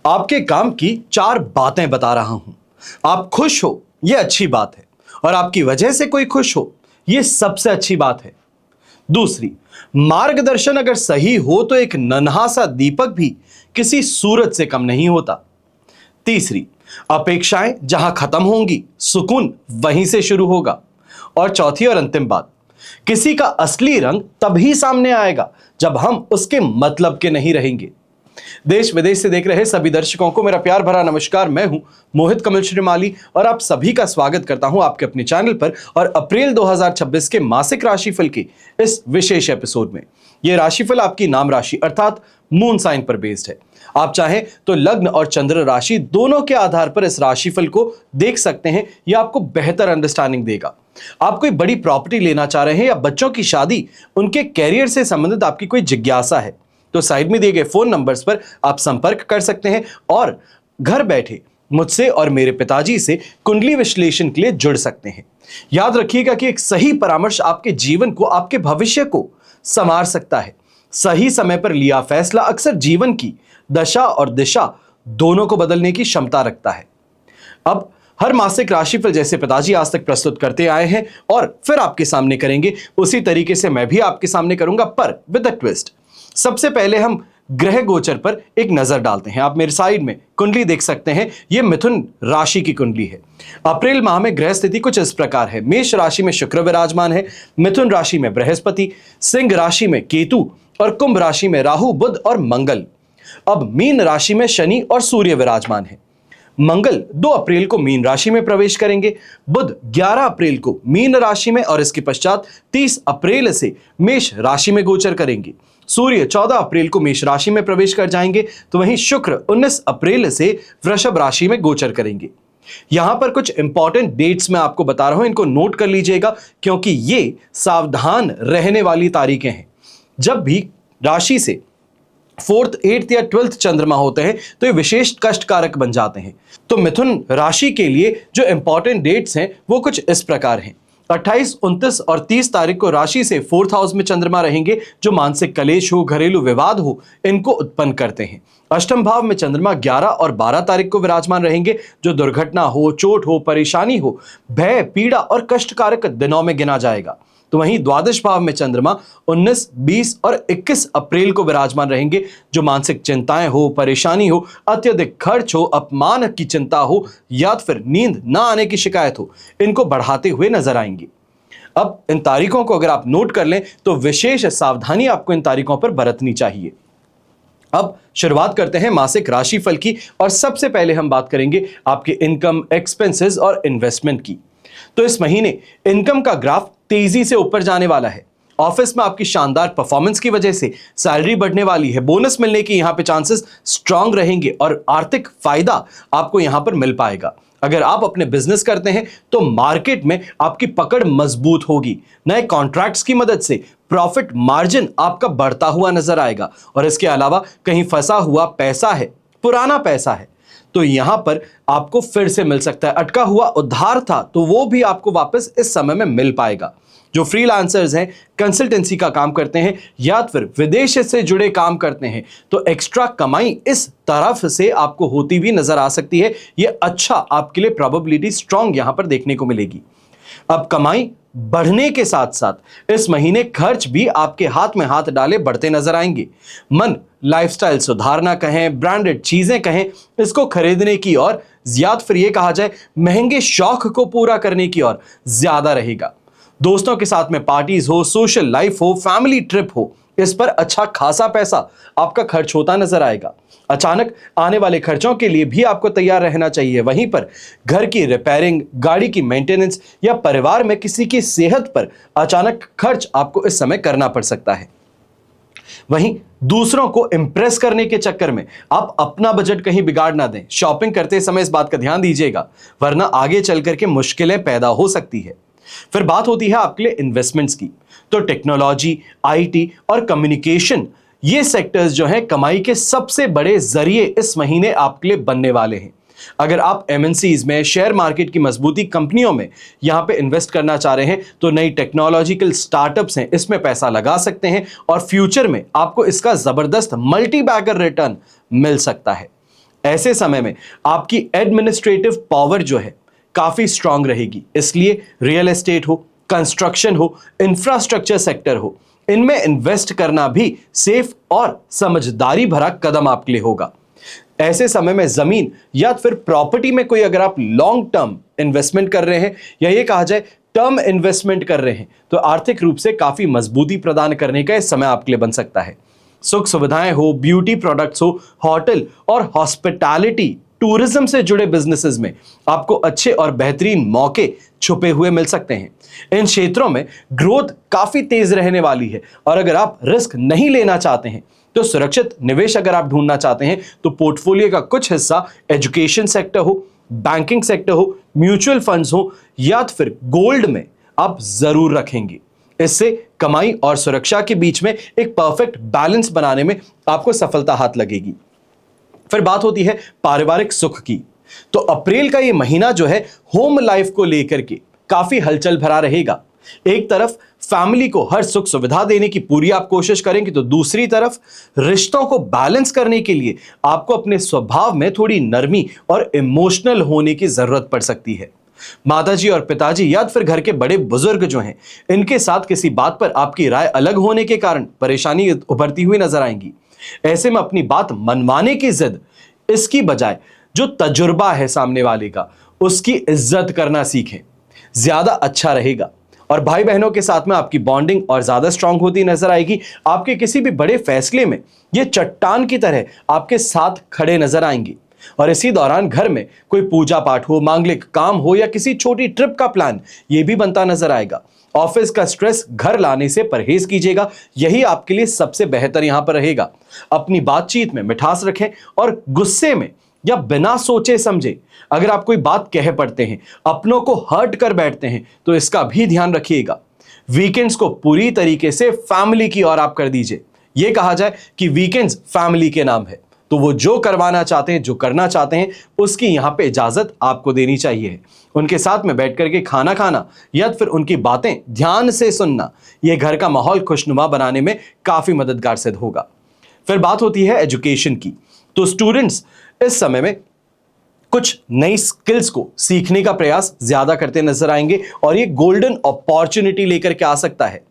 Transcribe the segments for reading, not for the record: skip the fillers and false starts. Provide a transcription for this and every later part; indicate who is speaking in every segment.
Speaker 1: आपके काम की 4 बातें बता रहा हूं। आप खुश हो, यह अच्छी बात है, और आपकी वजह से कोई खुश हो, यह सबसे अच्छी बात है। दूसरी, मार्गदर्शन अगर सही हो तो एक नन्हा सा दीपक भी किसी सूरज से कम नहीं होता। तीसरी, अपेक्षाएं जहां खत्म होंगी, सुकून वहीं से शुरू होगा। और चौथी और अंतिम बात, किसी का असली रंग तभी सामने आएगा जब हम उसके मतलब के नहीं रहेंगे। देश विदेश से देख रहे सभी दर्शकों को मेरा प्यार भरा नमस्कार। मैं हूं मोहित कमल श्रीमाली और आप सभी का स्वागत करता हूं आपके अपने चैनल पर और अप्रैल 2026 के मासिक राशिफल के इस विशेष एपिसोड में। यह राशिफल आपकी नाम राशि अर्थात मून साइन पर बेस्ड है। आप चाहें तो लग्न और चंद्र राशि दोनों के आधार पर इस राशिफल को देख सकते हैं। यह आपको बेहतर अंडरस्टैंडिंग देगा। आप कोई बड़ी प्रॉपर्टी लेना चाह रहे हैं या बच्चों की शादी, उनके कैरियर से संबंधित आपकी कोई जिज्ञासा है तो साइड में दिए गए फोन नंबर्स पर आप संपर्क कर सकते हैं और घर बैठे मुझसे और मेरे पिताजी से कुंडली विश्लेषण के लिए जुड़ सकते हैं। याद रखिएगा कि एक सही परामर्श आपके जीवन को, आपके भविष्य को संवार सकता है। सही समय पर लिया फैसला अक्सर जीवन की दशा और दिशा दोनों को बदलने की क्षमता रखता है। अब हर मासिक राशिफल जैसे पिताजी आज तक प्रस्तुत करते आए हैं और फिर आपके सामने करेंगे, उसी तरीके से मैं भी आपके सामने करूंगा, पर विद अ ट्विस्ट। सबसे पहले हम ग्रह गोचर पर एक नजर डालते हैं। आप मेरे साइड में कुंडली देख सकते हैं, यह मिथुन राशि की कुंडली है। अप्रैल माह में ग्रह स्थिति कुछ इस प्रकार है। मेष राशि में शुक्र विराजमान है, मिथुन राशि में बृहस्पति, सिंह राशि में केतु और कुंभ राशि में राहु, बुध और मंगल। अब मीन राशि में शनि और सूर्य विराजमान है। मंगल 2 अप्रैल को मीन राशि में प्रवेश करेंगे, बुध 11 अप्रैल को मीन राशि में और इसके पश्चात 30 अप्रैल से मेष राशि में गोचर करेंगे। सूर्य 14 अप्रैल को मेष राशि में प्रवेश कर जाएंगे, तो वहीं शुक्र 19 अप्रैल से वृषभ राशि में गोचर करेंगे। यहां पर कुछ इंपॉर्टेंट डेट्स मैं आपको बता रहा हूं, इनको नोट कर लीजिएगा क्योंकि ये सावधान रहने वाली तारीखें हैं। जब भी राशि से 4th, 8th या 12th चंद्रमा होते हैं तो ये विशेष कष्ट कारक बन जाते हैं। तो मिथुन राशि के लिए जो इंपॉर्टेंट डेट्स हैं वो कुछ इस प्रकार हैं। 28, 29 और 30 तारीख को राशि से 4th हाउस में चंद्रमा रहेंगे, जो मानसिक कलेश हो, घरेलू विवाद हो, इनको उत्पन्न करते हैं। अष्टम भाव में चंद्रमा 11 और 12 तारीख को विराजमान रहेंगे, जो दुर्घटना हो, चोट हो, परेशानी हो, भय, पीड़ा और कष्टकारक दिनों में गिना जाएगा। तो वहीं द्वादश भाव में चंद्रमा 19, 20 और 21 अप्रैल को विराजमान रहेंगे, जो मानसिक चिंताएं हो, परेशानी हो, अत्यधिक खर्च हो, अपमान की चिंता हो या फिर नींद ना आने की शिकायत हो, इनको बढ़ाते हुए नजर आएंगे। अब इन तारीखों को अगर आप नोट कर लें तो विशेष सावधानी आपको इन तारीखों पर बरतनी चाहिए। अब शुरुआत करते हैं मासिक राशिफल की और सबसे पहले हम बात करेंगे आपके इनकम, एक्सपेंसेस और इन्वेस्टमेंट की। तो इस महीने इनकम का ग्राफ तेजी से ऊपर जाने वाला है। ऑफिस में आपकी शानदार परफॉर्मेंस की वजह से सैलरी बढ़ने वाली है, बोनस मिलने की यहां पे चांसेस स्ट्रांग रहेंगे और आर्थिक फायदा आपको यहां पर मिल पाएगा। अगर आप अपने बिजनेस करते हैं तो मार्केट में आपकी पकड़ मजबूत होगी। नए कॉन्ट्रैक्ट्स की मदद से प्रॉफिट मार्जिन आपका बढ़ता हुआ नजर आएगा और इसके अलावा कहीं फंसा हुआ पैसा है, पुराना पैसा है, तो यहां पर आपको फिर से मिल सकता है। अटका हुआ उधार था तो वो भी आपको वापस इस समय में मिल पाएगा। जो फ्रीलांसर्स हैं, कंसल्टेंसी का काम करते हैं या फिर विदेश से जुड़े काम करते हैं, तो एक्स्ट्रा कमाई इस तरफ से आपको होती भी नजर आ सकती है। ये अच्छा आपके लिए प्रोबेबिलिटी स्ट्रांग यहां पर देखने को मिलेगी। अब कमाई बढ़ने के साथ साथ इस महीने खर्च भी आपके हाथ में हाथ डाले बढ़ते नजर आएंगे। मन लाइफस्टाइल सुधारना कहें, ब्रांडेड चीजें कहें, इसको खरीदने की और या फिर ये कहा जाए महंगे शौक को पूरा करने की और ज्यादा रहेगा। दोस्तों के साथ में पार्टीज हो, सोशल लाइफ हो, फैमिली ट्रिप हो, इस पर अच्छा खासा पैसा आपका खर्च होता नजर आएगा। अचानक आने वाले खर्चों के लिए भी आपको तैयार रहना चाहिए। वहीं पर घर की रिपेयरिंग, गाड़ी की मेंटेनेंस या परिवार में किसी की सेहत पर अचानक खर्च आपको इस समय करना पड़ सकता है। वहीं दूसरों को इंप्रेस करने के चक्कर में आप अपना बजट कहीं बिगाड़ ना दें। शॉपिंग करते समय इस बात का ध्यान दीजिएगा, वरना आगे चल करके मुश्किलें पैदा हो सकती है। फिर बात होती है आपके लिए इन्वेस्टमेंट्स की। तो टेक्नोलॉजी, आईटी और कम्युनिकेशन, ये सेक्टर्स जो हैं कमाई के सबसे बड़े जरिए इस महीने आपके लिए बनने वाले हैं। अगर आप एमएनसीज में, शेयर मार्केट की मजबूती कंपनियों में यहां पे इन्वेस्ट करना चाह रहे हैं तो नई टेक्नोलॉजिकल स्टार्टअप्स हैं, इसमें पैसा लगा सकते हैं और फ्यूचर में आपको इसका जबरदस्त मल्टी बैगर रिटर्न मिल सकता है। ऐसे समय में आपकी एडमिनिस्ट्रेटिव पावर जो है काफी स्ट्रांग रहेगी, इसलिए रियल एस्टेट हो, कंस्ट्रक्शन हो, इंफ्रास्ट्रक्चर सेक्टर हो, इनमें इन्वेस्ट करना भी सेफ और समझदारी भरा कदम आपके लिए होगा। ऐसे समय में जमीन या फिर प्रॉपर्टी में कोई अगर आप लॉन्ग टर्म इन्वेस्टमेंट कर रहे हैं या ये कहा जाए टर्म इन्वेस्टमेंट कर रहे हैं तो आर्थिक रूप से काफी मजबूती प्रदान करने का इस समय आपके लिए बन सकता है। सुख सुविधाएं हो, ब्यूटी प्रोडक्ट्स हो, होटल और हॉस्पिटैलिटी टूरिज्म से जुड़े बिजनेसेस में आपको अच्छे और बेहतरीन मौके छुपे हुए मिल सकते हैं। इन क्षेत्रों में ग्रोथ काफी तेज रहने वाली है और अगर आप रिस्क नहीं लेना चाहते हैं तो सुरक्षित निवेश अगर आप ढूंढना चाहते हैं तो पोर्टफोलियो का कुछ हिस्सा एजुकेशन सेक्टर हो, बैंकिंग सेक्टर हो, म्यूचुअल फंड्स हो या फिर गोल्ड में आप जरूर रखेंगे। इससे कमाई और सुरक्षा के बीच में एक परफेक्ट बैलेंस बनाने में आपको सफलता हाथ लगेगी। फिर बात होती है पारिवारिक सुख की। तो अप्रैल का ये महीना जो है होम लाइफ को लेकर के काफी हलचल भरा रहेगा। एक तरफ फैमिली को हर सुख सुविधा देने की पूरी आप कोशिश करेंगे तो दूसरी तरफ रिश्तों को बैलेंस करने के लिए आपको अपने स्वभाव में थोड़ी नरमी और इमोशनल होने की जरूरत पड़ सकती है। माताजी और पिताजी या फिर घर के बड़े बुजुर्ग जो हैं इनके साथ किसी बात पर आपकी राय अलग होने के कारण परेशानी उभरती हुई नजर आएंगी। ऐसे में अपनी बात मनवाने की जिद इसकी बजाय जो तजुर्बा है सामने वाले का उसकी इज्जत करना सीखें, ज्यादा अच्छा रहेगा। और भाई बहनों के साथ में आपकी बॉन्डिंग और ज्यादा स्ट्रांग होती नजर आएगी। आपके किसी भी बड़े फैसले में ये चट्टान की तरह आपके साथ खड़े नजर आएंगे। और इसी दौरान घर में कोई पूजा पाठ हो, मांगलिक काम हो या किसी छोटी ट्रिप का प्लान ये भी बनता नजर आएगा। ऑफिस का स्ट्रेस घर लाने से परहेज कीजिएगा, यही आपके लिए सबसे बेहतर यहां पर रहेगा। अपनी बातचीत में मिठास रखें और गुस्से में या बिना सोचे समझे अगर आप कोई बात कह पड़ते हैं, अपनों को हर्ट कर बैठते हैं तो इसका भी ध्यान रखिएगा। वीकेंड्स को पूरी तरीके से फैमिली की ओर आप कर दीजिए। यह कहा जाए कि वीकेंड्स फैमिली के नाम है, तो वो जो करवाना चाहते हैं, जो करना चाहते हैं उसकी यहां पे इजाजत आपको देनी चाहिए। उनके साथ में बैठ करके खाना खाना या फिर उनकी बातें ध्यान से सुनना यह घर का माहौल खुशनुमा बनाने में काफी मददगार सिद्ध होगा। फिर बात होती है एजुकेशन की। तो स्टूडेंट्स इस समय में कुछ नई स्किल्स को सीखने का प्रयास ज्यादा करते नजर आएंगे और ये गोल्डन अपॉर्चुनिटी लेकर के आ सकता है।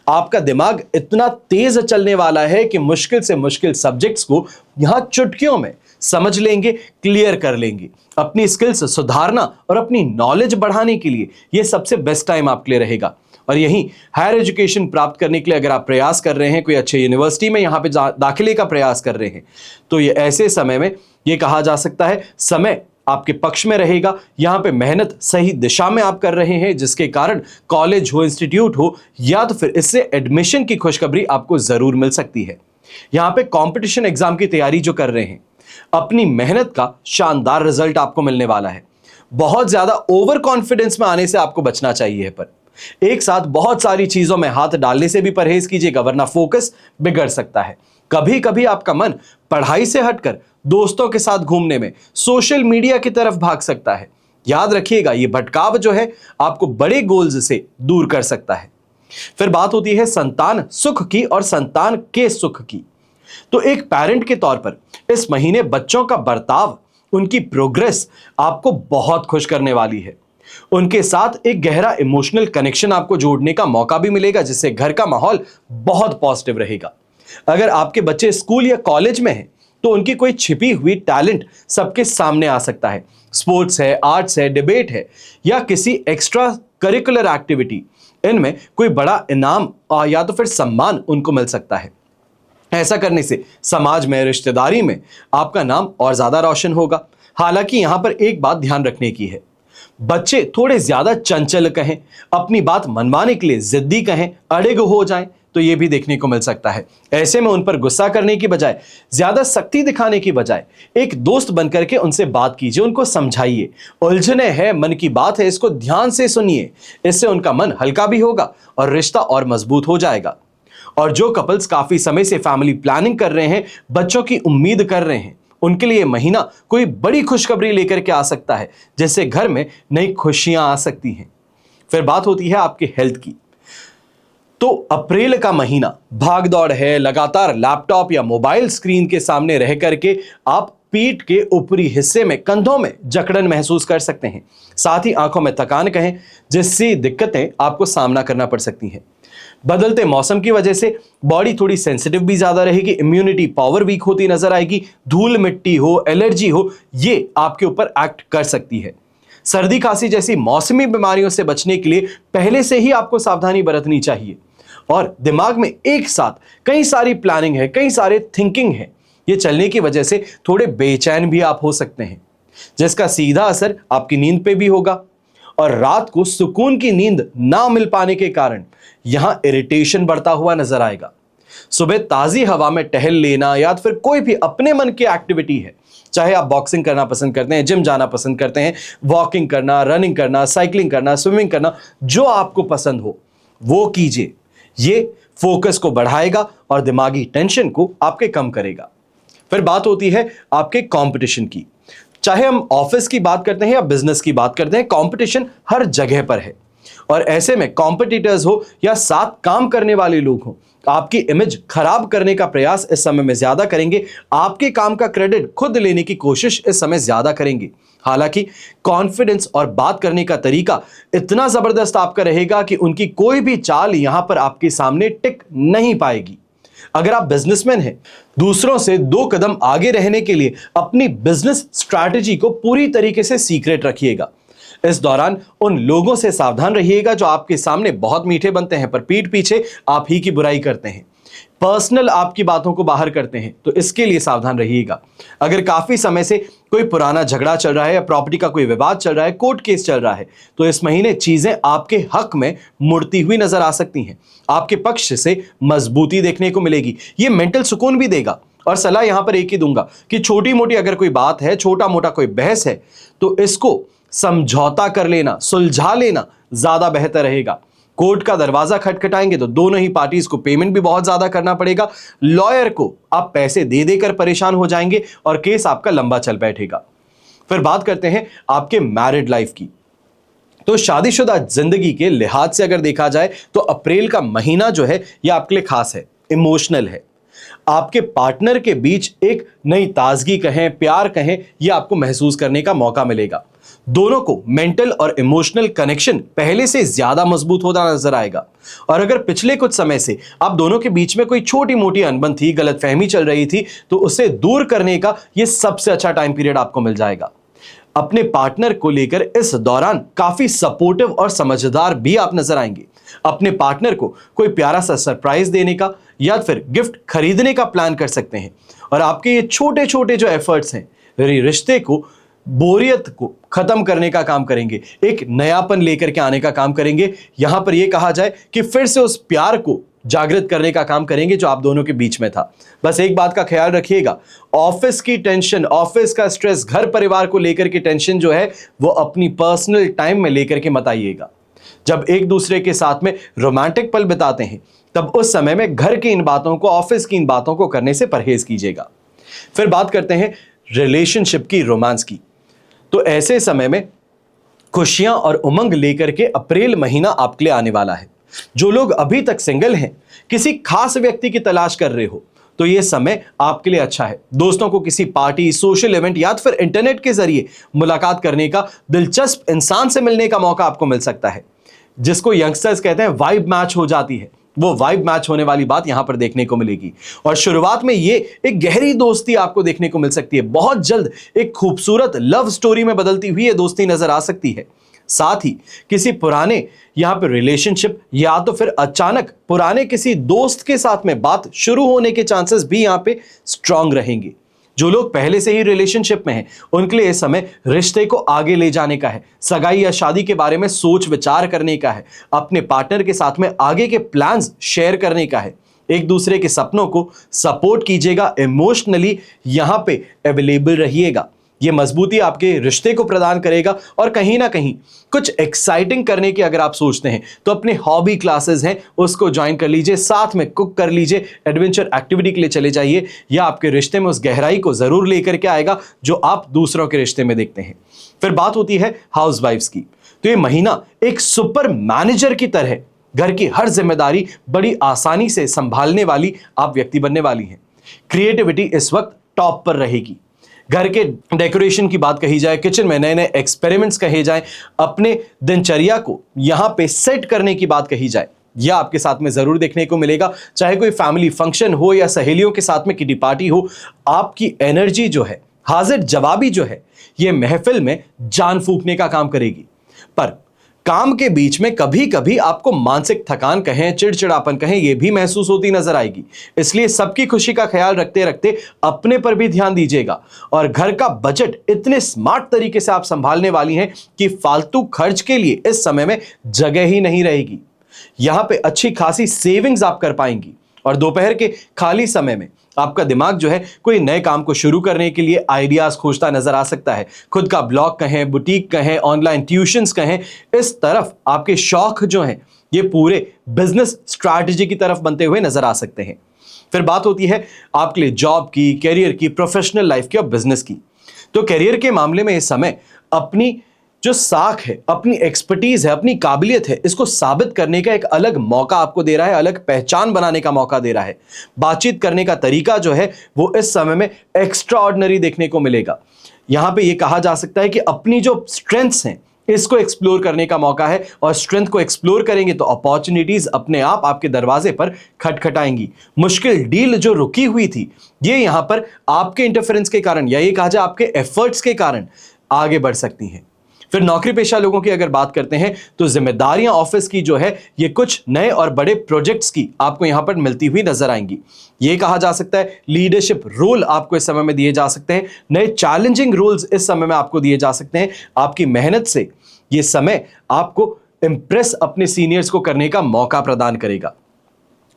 Speaker 1: आपका दिमाग इतना तेज चलने वाला है कि मुश्किल से मुश्किल सब्जेक्ट्स को यहां चुटकियों में समझ लेंगे, क्लियर कर लेंगे। अपनी स्किल्स सुधारना और अपनी नॉलेज बढ़ाने के लिए यह सबसे बेस्ट टाइम आपके लिए रहेगा। और यहीं हायर एजुकेशन प्राप्त करने के लिए अगर आप प्रयास कर रहे हैं, कोई अच्छे यूनिवर्सिटी में यहां पे दाखिले का प्रयास कर रहे हैं, तो ये ऐसे समय में यह कहा जा सकता है समय आपके पक्ष में रहेगा। यहां पे मेहनत सही दिशा में आप कर रहे हैं, जिसके कारण कॉलेज हो, इंस्टीट्यूट हो या तो फिर इससे एडमिशन की खुशखबरी आपको जरूर मिल सकती है। यहां पे कंपटीशन एग्जाम की तैयारी जो कर रहे हैं, अपनी मेहनत का शानदार रिजल्ट आपको मिलने वाला है। बहुत ज्यादा ओवर कॉन्फिडेंस में आने से आपको बचना चाहिए, पर एक साथ बहुत सारी चीजों में हाथ डालने से भी परहेज कीजिएगा, वरना फोकस बिगड़ सकता है। कभी कभी आपका मन पढ़ाई से हटकर दोस्तों के साथ घूमने में, सोशल मीडिया की तरफ भाग सकता है। याद रखिएगा, यह भटकाव जो है आपको बड़े गोल्स से दूर कर सकता है। फिर बात होती है संतान सुख की और संतान के सुख की। तो एक पेरेंट के तौर पर इस महीने बच्चों का बर्ताव, उनकी प्रोग्रेस आपको बहुत खुश करने वाली है। उनके साथ एक गहरा इमोशनल कनेक्शन आपको जोड़ने का मौका भी मिलेगा, जिससे घर का माहौल बहुत पॉजिटिव रहेगा। अगर आपके बच्चे स्कूल या कॉलेज में हैं तो उनकी कोई छिपी हुई टैलेंट सबके सामने आ सकता है। स्पोर्ट्स है, आर्ट्स है, डिबेट है या किसी एक्स्ट्रा करिकुलर एक्टिविटी, इनमें कोई बड़ा इनाम या तो फिर सम्मान उनको मिल सकता है। ऐसा करने से समाज में, रिश्तेदारी में आपका नाम और ज्यादा रोशन होगा। हालांकि यहां पर एक बात ध्यान रखने की है, बच्चे थोड़े ज्यादा चंचल कहें, अपनी बात मनवाने के लिए जिद्दी कहें, अड़िग हो जाएं तो यह भी देखने को मिल सकता है। ऐसे में उन पर गुस्सा करने की बजाय, ज्यादा सख्ती दिखाने की बजाय एक दोस्त बनकर के उनसे बात कीजिए, उनको समझाइए। उलझने हैं, मन की बात है, इसको ध्यान से सुनिए। इससे उनका मन हल्का भी होगा और रिश्ता और मजबूत हो जाएगा। और जो कपल्स काफी समय से फैमिली प्लानिंग कर रहे हैं, बच्चों की उम्मीद कर रहे हैं, उनके लिए महीना कोई बड़ी खुशखबरी लेकर के आ सकता है, जिससे घर में नई खुशियां आ सकती हैं। फिर बात होती है आपके हेल्थ की। तो अप्रैल का महीना भाग दौड़ है, लगातार लैपटॉप या मोबाइल स्क्रीन के सामने रह करके आप पीठ के ऊपरी हिस्से में, कंधों में जकड़न महसूस कर सकते हैं। साथ ही आंखों में थकान कहें, जिससे दिक्कतें आपको सामना करना पड़ सकती हैं। बदलते मौसम की वजह से बॉडी थोड़ी सेंसिटिव भी ज्यादा रहेगी, इम्यूनिटी पावर वीक होती नजर आएगी, धूल मिट्टी हो, एलर्जी हो, ये आपके ऊपर एक्ट कर सकती है। सर्दी खांसी जैसी मौसमी बीमारियों से बचने के लिए पहले से ही आपको सावधानी बरतनी चाहिए। और दिमाग में एक साथ कई सारी प्लानिंग है, कई सारे थिंकिंग है, ये चलने की वजह से थोड़े बेचैन भी आप हो सकते हैं, जिसका सीधा असर आपकी नींद पे भी होगा। और रात को सुकून की नींद ना मिल पाने के कारण यहां इरिटेशन बढ़ता हुआ नजर आएगा। सुबह ताजी हवा में टहल लेना या फिर कोई भी अपने मन की एक्टिविटी है, चाहे आप बॉक्सिंग करना पसंद करते हैं, जिम जाना पसंद करते हैं, वॉकिंग करना, रनिंग करना, साइकिलिंग करना, स्विमिंग करना, जो आपको पसंद हो वो कीजिए। ये फोकस को बढ़ाएगा और दिमागी टेंशन को आपके कम करेगा। फिर बात होती है आपके कंपटीशन की। चाहे हम ऑफिस की बात करते हैं या बिजनेस की बात करते हैं, कंपटीशन हर जगह पर है। और ऐसे में कॉम्पिटिटर्स हो या साथ काम करने वाले लोग हो, आपकी इमेज खराब करने का प्रयास इस समय में ज्यादा करेंगे। आपके काम का क्रेडिट खुद लेने की कोशिश इस समय ज्यादा करेंगे। हालांकि कॉन्फिडेंस और बात करने का तरीका इतना जबरदस्त आपका रहेगा कि उनकी कोई भी चाल यहां पर आपके सामने टिक नहीं पाएगी। अगर आप बिजनेसमैन हैं, दूसरों से 2 कदम आगे रहने के लिए अपनी बिजनेस स्ट्रैटेजी को पूरी तरीके से सीक्रेट रखिएगा। इस दौरान उन लोगों से सावधान रहिएगा जो आपके सामने बहुत मीठे बनते हैं पर पीठ पीछे आप ही की बुराई करते हैं, पर्सनल आपकी बातों को बाहर करते हैं, तो इसके लिए सावधान रहिएगा। अगर काफी समय से कोई पुराना झगड़ा चल रहा है या प्रॉपर्टी का कोई विवाद चल रहा है, कोर्ट केस चल रहा है, तो इस महीने चीजें आपके हक में मुड़ती हुई नजर आ सकती हैं। आपके पक्ष से मजबूती देखने को मिलेगी, ये मेंटल सुकून भी देगा। और सलाह यहां पर एक ही दूंगा कि छोटी मोटी अगर कोई बात है, छोटा मोटा कोई बहस है, तो इसको समझौता कर लेना, सुलझा लेना ज्यादा बेहतर रहेगा। कोर्ट का दरवाजा खटखटाएंगे तो दोनों ही पार्टीज को पेमेंट भी बहुत ज्यादा करना पड़ेगा। लॉयर को आप पैसे दे देकर परेशान हो जाएंगे और केस आपका लंबा चल बैठेगा। फिर बात करते हैं आपके मैरिड लाइफ की। तो शादीशुदा जिंदगी के लिहाज से अगर देखा जाए तो अप्रैल का महीना जो है यह आपके लिए खास है, इमोशनल है। आपके पार्टनर के बीच एक नई ताजगी कहें, प्यार कहें, यह आपको महसूस करने का मौका मिलेगा। दोनों को मेंटल और इमोशनल कनेक्शन पहले से ज्यादा मजबूत होता नजर आएगा। और अगर पिछले कुछ समय से आप दोनों के बीच में कोई छोटी मोटी अनबन थी, गलतफहमी चल रही थी, तो उसे दूर करने का यह सबसे अच्छा टाइम पीरियड आपको मिल जाएगा। अपने पार्टनर को लेकर इस दौरान काफी सपोर्टिव और समझदार भी आप नजर आएंगे। अपने पार्टनर को कोई प्यारा सा सरप्राइज देने का या फिर गिफ्ट खरीदने का प्लान कर सकते हैं। और आपके ये छोटे छोटे जो एफर्ट्स हैं रिश्ते को, बोरियत को खत्म करने का काम करेंगे, एक नयापन लेकर के आने का काम करेंगे। यहां पर यह कहा जाए कि फिर से उस प्यार को जागृत करने का काम करेंगे जो आप दोनों के बीच में था। बस एक बात का ख्याल रखिएगा, ऑफिस की टेंशन, ऑफिस का स्ट्रेस, घर परिवार को लेकर के टेंशन जो है वो अपनी पर्सनल टाइम में लेकर के मत आइएगा। जब एक दूसरे के साथ में रोमांटिक पल बिताते हैं तब उस समय में घर की इन बातों को, ऑफिस की इन बातों को करने से परहेज कीजिएगा। फिर बात करते हैं रिलेशनशिप की, रोमांस की। तो ऐसे समय में खुशियां और उमंग लेकर के अप्रैल महीना आपके लिए आने वाला है। जो लोग अभी तक सिंगल हैं, किसी खास व्यक्ति की तलाश कर रहे हो, तो यह समय आपके लिए अच्छा है। दोस्तों को किसी पार्टी, सोशल इवेंट या फिर इंटरनेट के जरिए मुलाकात करने का, दिलचस्प इंसान से मिलने का मौका आपको मिल सकता है। जिसको यंगस्टर्स कहते हैं वाइब मैच हो जाती है, वो वाइब मैच होने वाली बात यहां पर देखने को मिलेगी। और शुरुआत में ये एक गहरी दोस्ती आपको देखने को मिल सकती है। बहुत जल्द एक खूबसूरत लव स्टोरी में बदलती हुई ये दोस्ती नजर आ सकती है। साथ ही किसी पुराने यहां पर रिलेशनशिप या तो फिर अचानक पुराने किसी दोस्त के साथ में बात शुरू होने के चांसेस भी यहां पे स्ट्रांग रहेंगे। जो लोग पहले से ही रिलेशनशिप में हैं, उनके लिए इस समय रिश्ते को आगे ले जाने का है, सगाई या शादी के बारे में सोच विचार करने का है, अपने पार्टनर के साथ में आगे के प्लान्स शेयर करने का है। एक दूसरे के सपनों को सपोर्ट कीजिएगा, इमोशनली यहां पे अवेलेबल रहिएगा। ये मजबूती आपके रिश्ते को प्रदान करेगा। और कहीं ना कहीं कुछ एक्साइटिंग करने की अगर आप सोचते हैं तो अपने हॉबी क्लासेस हैं उसको ज्वाइन कर लीजिए, साथ में कुक कर लीजिए, एडवेंचर एक्टिविटी के लिए चले जाइए। यह आपके रिश्ते में उस गहराई को जरूर लेकर के आएगा जो आप दूसरों के रिश्ते में देखते हैं। फिर बात होती है हाउसवाइफ्स की। तो ये महीना एक सुपर मैनेजर की तरह घर की हर जिम्मेदारी बड़ी आसानी से संभालने वाली आप व्यक्ति बनने वाली हैं। क्रिएटिविटी इस वक्त टॉप पर रहेगी। घर के डेकोरेशन की बात कही जाए, किचन में नए नए एक्सपेरिमेंट्स कहे जाएं, अपने दिनचर्या को यहां पे सेट करने की बात कही जाए, यह आपके साथ में जरूर देखने को मिलेगा। चाहे कोई फैमिली फंक्शन हो या सहेलियों के साथ में किटी पार्टी हो, आपकी एनर्जी जो है, हाजिर जवाबी जो है, यह महफिल में जान फूंकने का काम करेगी। पर काम के बीच में कभी कभी आपको मानसिक थकान कहें, चिड़चिड़ापन कहें, यह भी महसूस होती नजर आएगी। इसलिए सबकी खुशी का ख्याल रखते रखते अपने पर भी ध्यान दीजिएगा। और घर का बजट इतने स्मार्ट तरीके से आप संभालने वाली हैं कि फालतू खर्च के लिए इस समय में जगह ही नहीं रहेगी। यहां पे अच्छी खासी सेविंग्स आप कर पाएंगी। और दोपहर के खाली समय में आपका दिमाग जो है कोई नए काम को शुरू करने के लिए आइडियाज खोजता नजर आ सकता है। खुद का ब्लॉग कहें, बुटीक कहें, ऑनलाइन ट्यूशंस कहें, इस तरफ आपके शौक जो हैं ये पूरे बिजनेस स्ट्रैटेजी की तरफ बनते हुए नजर आ सकते हैं। फिर बात होती है आपके लिए जॉब की, कैरियर की, प्रोफेशनल लाइफ की और बिजनेस की। तो कैरियर के मामले में इस समय अपनी जो साख है, अपनी एक्सपर्टीज है, अपनी काबिलियत है, इसको साबित करने का एक अलग मौका आपको दे रहा है, अलग पहचान बनाने का मौका दे रहा है। बातचीत करने का तरीका जो है वो इस समय में एक्स्ट्रा ऑर्डिनरी देखने को मिलेगा। यहां पे ये कहा जा सकता है कि अपनी जो स्ट्रेंथ्स हैं इसको एक्सप्लोर करने का मौका है। और स्ट्रेंथ को एक्सप्लोर करेंगे तो अपॉर्चुनिटीज अपने आप आपके दरवाजे पर खटखटाएंगी। मुश्किल डील जो रुकी हुई थी, ये यहां पर आपके इंटरफेरेंस के कारण या ये कहा जाए आपके एफर्ट्स के कारण आगे बढ़ सकती हैं। फिर नौकरी पेशा लोगों की अगर बात करते हैं तो जिम्मेदारियां ऑफिस की जो है ये कुछ नए और बड़े प्रोजेक्ट्स की आपको यहां पर मिलती हुई नजर आएंगी। ये कहा जा सकता है लीडरशिप रोल आपको इस समय में दिए जा सकते हैं, नए चैलेंजिंग रोल्स इस समय में आपको दिए जा सकते हैं। आपकी मेहनत से ये समय आपको इंप्रेस अपने सीनियर्स को करने का मौका प्रदान करेगा।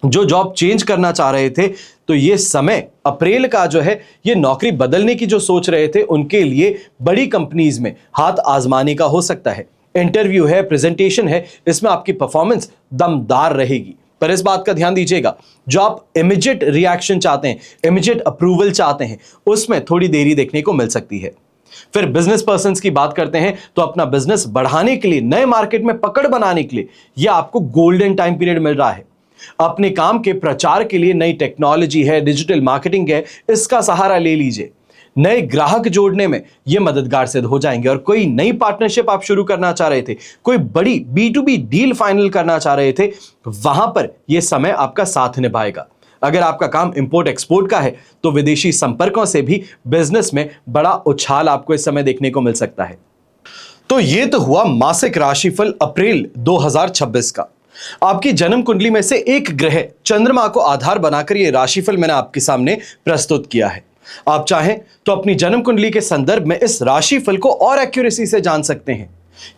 Speaker 1: जो जॉब चेंज करना चाह रहे थे तो ये समय अप्रैल का जो है ये नौकरी बदलने की जो सोच रहे थे उनके लिए बड़ी कंपनीज में हाथ आजमाने का हो सकता है। इंटरव्यू है, प्रेजेंटेशन है, इसमें आपकी परफॉर्मेंस दमदार रहेगी। पर इस बात का ध्यान दीजिएगा, जो आप इमीडिएट रिएक्शन चाहते हैं, इमीडिएट अप्रूवल चाहते हैं, उसमें थोड़ी देरी देखने को मिल सकती है। फिर बिजनेस पर्संस की बात करते हैं तो अपना बिजनेस बढ़ाने के लिए, नए मार्केट में पकड़ बनाने के लिए यह आपको गोल्डन टाइम पीरियड मिल रहा है। अपने काम के प्रचार के लिए नई टेक्नोलॉजी है, डिजिटल मार्केटिंग है, इसका सहारा ले लीजिए। नए ग्राहक जोड़ने में यह मददगार सिद्ध हो जाएंगे। और कोई नई पार्टनरशिप आप शुरू करना चाह रहे थे, कोई बड़ी B2B डील फाइनल करना चाह रहे थे, वहां पर यह समय आपका साथ निभाएगा। अगर आपका काम इंपोर्ट एक्सपोर्ट का है तो विदेशी संपर्कों से भी बिजनेस में बड़ा उछाल आपको इस समय देखने को मिल सकता है। तो यह तो हुआ मासिक राशिफल अप्रैल 2026 का। आपकी जन्म कुंडली में से एक ग्रह चंद्रमा को आधार बनाकर यह राशिफल मैंने आपके सामने प्रस्तुत किया है। आप चाहें तो अपनी जन्म कुंडली के संदर्भ में इस राशिफल को और एक्यूरेसी से जान सकते हैं,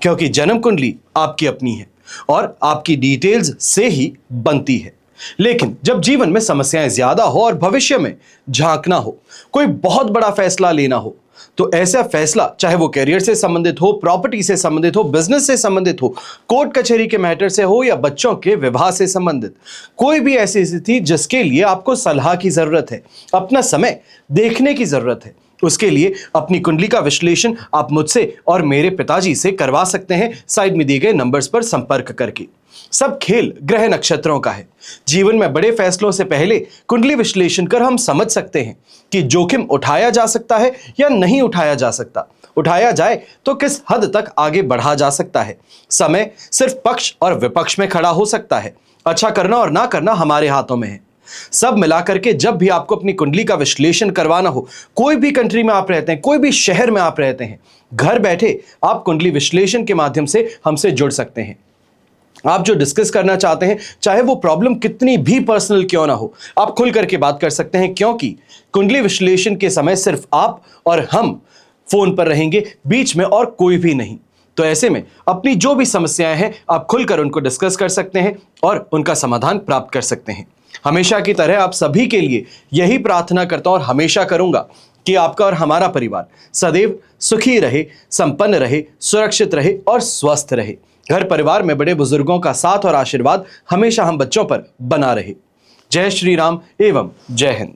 Speaker 1: क्योंकि जन्म कुंडली आपकी अपनी है और आपकी डिटेल्स से ही बनती है। लेकिन जब जीवन में समस्याएं ज्यादा हो और भविष्य में झांकना हो, कोई बहुत बड़ा फैसला लेना हो, तो ऐसा फैसला चाहे वो करियर से संबंधित हो, प्रॉपर्टी से संबंधित हो, बिजनेस से संबंधित हो, कोर्ट कचहरी के मैटर से हो या बच्चों के विवाह से संबंधित, कोई भी ऐसी स्थिति जिसके लिए आपको सलाह की जरूरत है, अपना समय देखने की जरूरत है, उसके लिए अपनी कुंडली का विश्लेषण आप मुझसे और मेरे पिताजी से करवा सकते हैं साइड में दिए गए नंबर्स पर संपर्क करके। सब खेल ग्रह नक्षत्रों का है। जीवन में बड़े फैसलों से पहले कुंडली विश्लेषण कर हम समझ सकते हैं कि जोखिम उठाया जा सकता है या नहीं उठाया जा सकता। उठाया जाए तो किस हद तक आगे बढ़ा जा सकता है। समय सिर्फ पक्ष और विपक्ष में खड़ा हो सकता है। अच्छा करना और ना करना हमारे हाथों में है। सब मिलाकर के जब भी आपको अपनी कुंडली का विश्लेषण करवाना हो, कोई भी कंट्री में आप रहते हैं, कोई भी शहर में आप रहते हैं, घर बैठे आप कुंडली विश्लेषण के माध्यम से हमसे जुड़ सकते हैं। आप जो डिस्कस करना चाहते हैं, चाहे वो प्रॉब्लम कितनी भी पर्सनल क्यों ना हो, आप खुल करके बात कर सकते हैं, क्योंकि कुंडली विश्लेषण के समय सिर्फ आप और हम फोन पर रहेंगे, बीच में और कोई भी नहीं। तो ऐसे में अपनी जो भी समस्याएं हैं आप खुलकर उनको डिस्कस कर सकते हैं और उनका समाधान प्राप्त कर सकते हैं। हमेशा की तरह आप सभी के लिए यही प्रार्थना करता हूं और हमेशा करूंगा कि आपका और हमारा परिवार सदैव सुखी रहे, संपन्न रहे, सुरक्षित रहे और स्वस्थ रहे। घर परिवार में बड़े बुजुर्गों का साथ और आशीर्वाद हमेशा हम बच्चों पर बना रहे। जय श्री राम एवं जय हिंद।